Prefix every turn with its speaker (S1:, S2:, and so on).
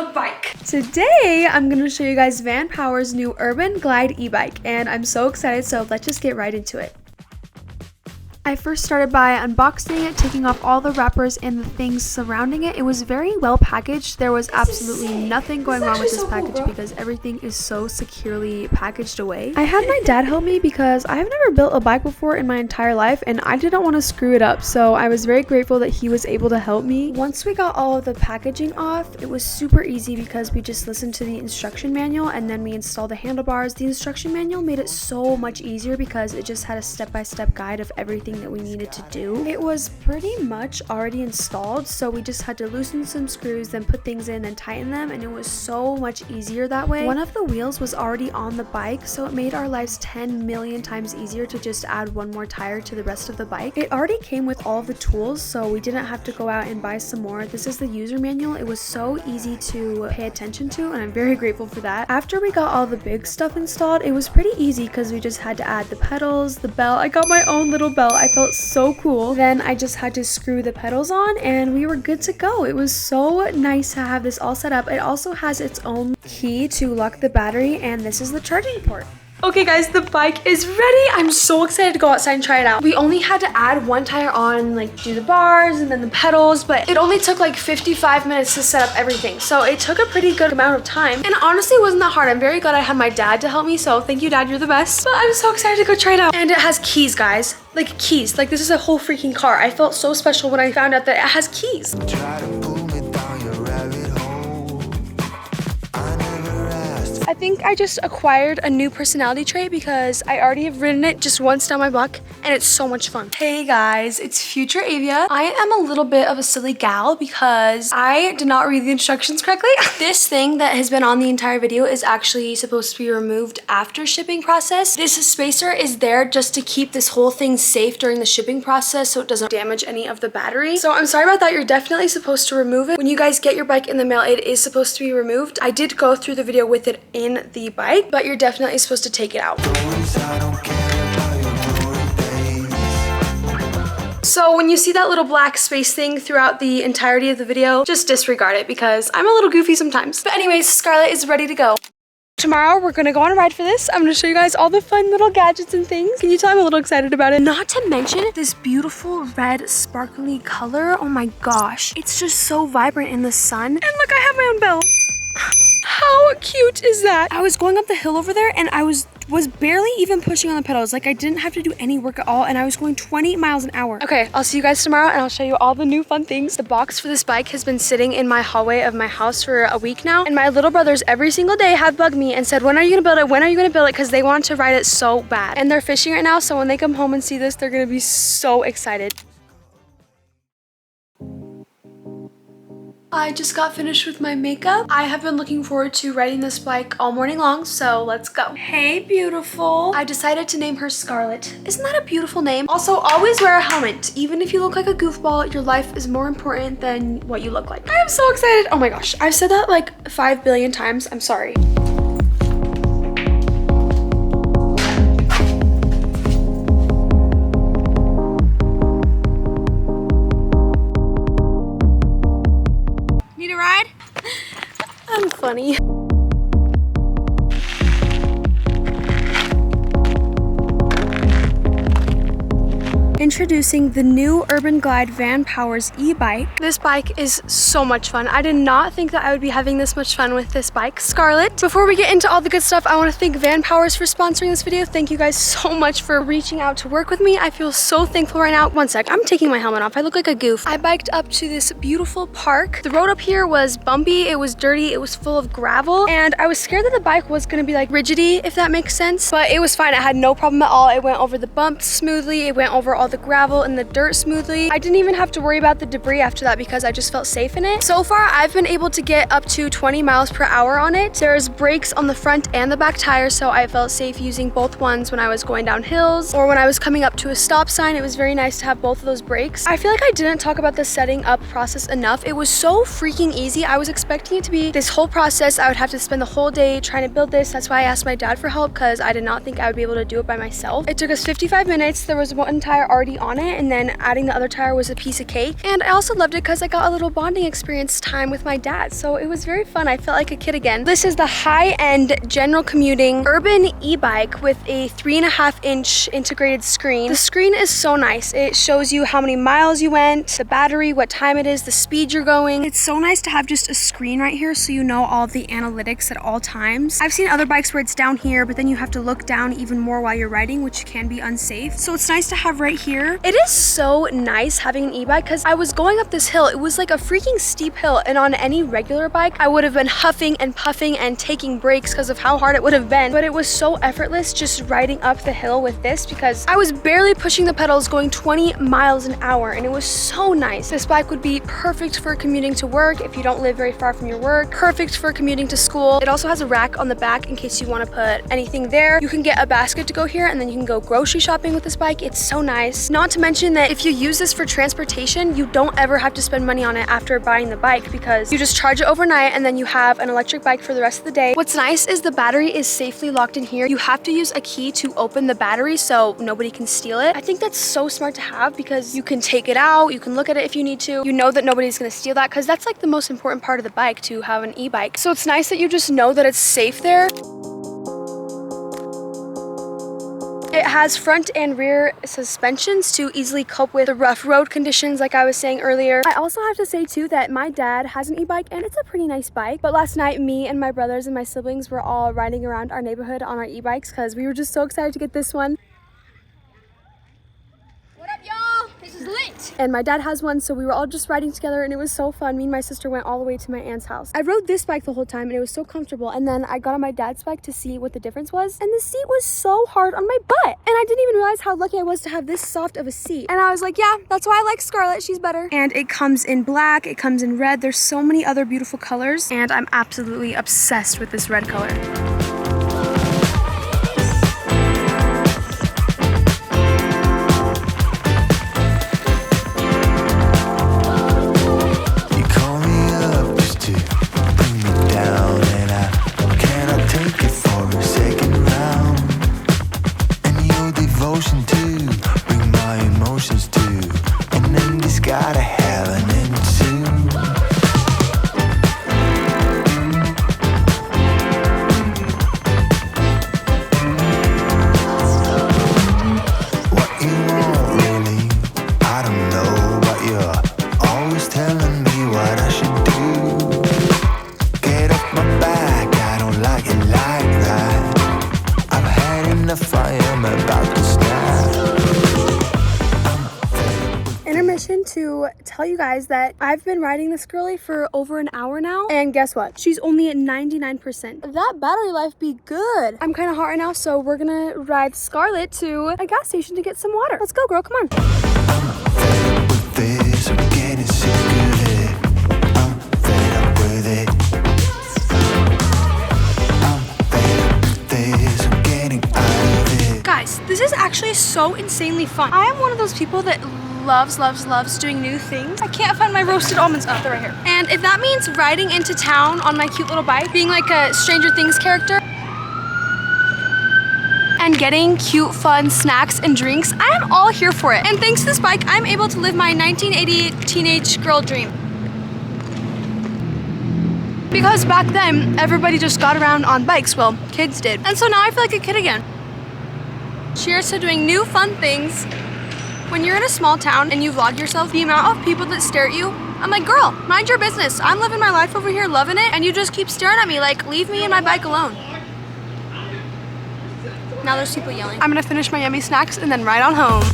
S1: the bike.
S2: Today, I'm going to show you guys VANPOWERS new UrbanGlide e-bike, and I'm so excited, so let's just get right into it. I first started by unboxing it, taking off all the wrappers and the things surrounding it. It was very well packaged. There was absolutely nothing going wrong with this package because everything is so securely packaged away. I had my dad help me because I have never built a bike before in my entire life and I didn't want to screw it up, so I was very grateful that he was able to help me. Once we got all of the packaging off, it was super easy because we just listened to the instruction manual and then we installed the handlebars. The instruction manual made it so much easier because it just had a step-by-step guide of everything that we needed to do. It was pretty much already installed, so we just had to loosen some screws, then put things in and tighten them, and it was so much easier that way. One of the wheels was already on the bike, so it made our lives 10 million times easier to just add one more tire to the rest of the bike. It already came with all of the tools, so we didn't have to go out and buy some more. This is the user manual. It was so easy to pay attention to, and I'm very grateful for that. After we got all the big stuff installed, it was pretty easy because we just had to add the pedals, the belt. I got my own little belt. I felt so cool. Then I just had to screw the pedals on and we were good to go. It was so nice to have this all set up. It also has its own key to lock the battery, and this is the charging port. Okay guys, the bike is ready. I'm so excited to go outside and try it out. We only had to add one tire on, like do the bars and then the pedals, but it only took like 55 minutes to set up everything. So it took a pretty good amount of time. And honestly, it wasn't that hard. I'm very glad I had my dad to help me. So thank you, Dad, you're the best. But I'm so excited to go try it out. And it has keys, guys. Like keys. Like this is a whole freaking car. I felt so special when I found out that it has keys. I think I just acquired a new personality trait because I already have ridden it just once down my block and it's so much fun. Hey guys, it's future Avia. I am a little bit of a silly gal because I did not read the instructions correctly. This thing that has been on the entire video is actually supposed to be removed after shipping process. This spacer is there just to keep this whole thing safe during the shipping process so it doesn't damage any of the battery. So I'm sorry about that. You're definitely supposed to remove it. When you guys get your bike in the mail, it is supposed to be removed. I did go through the video with it in the bike, but you're definitely supposed to take it out. So when you see that little black space thing throughout the entirety of the video, just disregard it because I'm a little goofy sometimes. But anyways, Scarlett is ready to go. Tomorrow we're gonna go on a ride for this. I'm gonna show you guys all the fun little gadgets and things. Can you tell I'm a little excited about it? Not to mention this beautiful red sparkly color. Oh my gosh. It's just so vibrant in the sun. And look, I have my own belt. How cute is that? I was going up the hill over there and I was barely even pushing on the pedals. Like I didn't have to do any work at all and I was going 20 miles an hour. Okay, I'll see you guys tomorrow and I'll show you all the new fun things. The box for this bike has been sitting in my hallway of my house for a week now, and my little brothers every single day have bugged me and said, when are you gonna build it? When are you gonna build it? Because they want to ride it so bad. And they're fishing right now, so when they come home and see this, they're gonna be so excited. I just got finished with my makeup. I have been looking forward to riding this bike all morning long, so let's go. Hey, beautiful. I decided to name her Scarlett. Isn't that a beautiful name? Also, always wear a helmet. Even if you look like a goofball, your life is more important than what you look like. I am so excited. Oh my gosh. I've said that like 5 billion times. I'm sorry. Need a ride? I'm funny. Introducing the new UrbanGlide VANPOWERS e-bike. This bike is so much fun. I did not think that I would be having this much fun with this bike. Scarlett, before we get into all the good stuff, I want to thank VANPOWERS for sponsoring this video. Thank you guys so much for reaching out to work with me. I feel so thankful right now. One sec, I'm taking my helmet off. I look like a goof. I biked up to this beautiful park. The road up here was bumpy, it was dirty, it was full of gravel, and I was scared that the bike was gonna be like rigidy, if that makes sense, but it was fine. I had no problem at all. It went over the bumps smoothly. It went over all the gravel and the dirt smoothly. I didn't even have to worry about the debris after that because I just felt safe in it. So far, I've been able to get up to 20 miles per hour on it. There's brakes on the front and the back tires, so I felt safe using both ones when I was going down hills or when I was coming up to a stop sign. It was very nice to have both of those brakes. I feel like I didn't talk about the setting up process enough. It was so freaking easy. I was expecting it to be this whole process. I would have to spend the whole day trying to build this. That's why I asked my dad for help because I did not think I would be able to do it by myself. It took us 55 minutes. There was one tire already already on it, and then adding the other tire was a piece of cake. And I also loved it because I got a little bonding experience time with my dad. So it was very fun. I felt like a kid again. This is the high-end general commuting urban e-bike with a 3.5-inch integrated screen. The screen is so nice. It shows you how many miles you went, the battery, what time it is, the speed you're going. It's so nice to have just a screen right here so you know all of the analytics at all times. I've seen other bikes where it's down here, but then you have to look down even more while you're riding, which can be unsafe. So it's nice to have right here. It is so nice having an e-bike because I was going up this hill. It was like a freaking steep hill, and on any regular bike, I would have been huffing and puffing and taking breaks because of how hard it would have been. But it was so effortless just riding up the hill with this because I was barely pushing the pedals going 20 miles an hour, and it was so nice. This bike would be perfect for commuting to work if you don't live very far from your work, perfect for commuting to school. It also has a rack on the back in case you want to put anything there. You can get a basket to go here, and then you can go grocery shopping with this bike. It's so nice. Not to mention that if you use this for transportation, you don't ever have to spend money on it after buying the bike because you just charge it overnight and then you have an electric bike for the rest of the day. What's nice is the battery is safely locked in here. You have to use a key to open the battery so nobody can steal it. I think that's so smart to have because you can take it out, you can look at it if you need to. You know that nobody's gonna steal that because that's like the most important part of the bike, to have an e-bike. So it's nice that you just know that it's safe there. It has front and rear suspensions to easily cope with the rough road conditions like I was saying earlier. I also have to say too that my dad has an e-bike and it's a pretty nice bike. But last night, me and my brothers and my siblings were all riding around our neighborhood on our e-bikes because we were just so excited to get this one.
S1: What up, y'all? This is lit.
S2: And my dad has one, so we were all just riding together and it was so fun. Me and my sister went all the way to my aunt's house. I rode this bike the whole time and it was so comfortable, and then I got on my dad's bike to see what the difference was, and the seat was so hard on my butt, and I didn't even realize how lucky I was to have this soft of a seat. And I was like, yeah, that's why I like Scarlett, she's better. And it comes in black, it comes in red, there's so many other beautiful colors, and I'm absolutely obsessed with this red color. To tell you guys that I've been riding this girly for over an hour now, and guess what? She's only at 99%. That battery life be good. I'm kind of hot right now, so we're gonna ride Scarlett to a gas station to get some water. Let's go, girl, come on. Guys, this is actually so insanely fun. I am one of those people that loves doing new things. I can't find my roasted almonds. Oh, they're right here. And if that means riding into town on my cute little bike, being like a Stranger Things character, and getting cute, fun snacks and drinks, I am all here for it. And thanks to this bike, I'm able to live my 1980 teenage girl dream. Because back then, everybody just got around on bikes. Well, kids did. And so now I feel like a kid again. Cheers to doing new fun things. When you're in a small town and you vlog yourself, the amount of people that stare at you, I'm like, girl, mind your business. I'm living my life over here, loving it, and you just keep staring at me like, leave me and my bike alone. Now there's people yelling. I'm gonna finish my yummy snacks and then ride on home.